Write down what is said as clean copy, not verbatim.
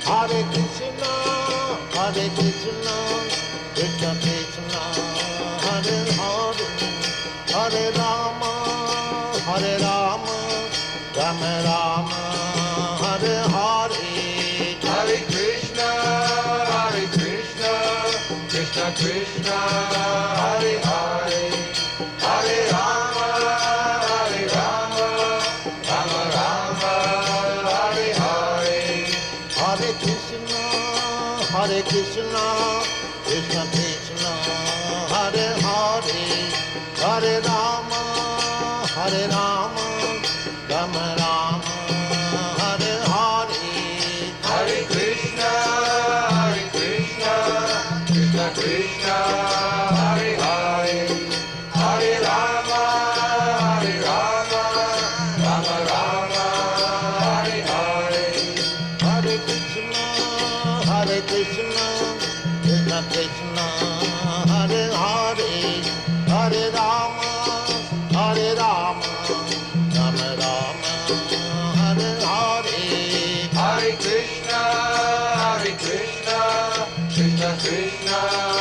Hare Krishna, Hare Krishna, Krishna Krishna, Hare Hare, Hare Rama, Hare Rama, Rama Rama, Hare Hare. Hare Krishna, Krishna Krishna, Hare Hare, Hare Rama, Rama Rama, Hare Hare. Hare Krishna, Hare Krishna, Krishna Krishna, Hare Hare, Hare Rama, Rama Rama, Hare Hare. Hare Krishna, Krishna Krishna, Hare Hare, Hare Rama, Rama Rama, Hare Hare. Hare Krishna, Hare Krishna, Krishna Krishna, Hare Hare, Hare Rama, Rama Rama, Hare Hare. Hare Krishna, Krishna Krishna.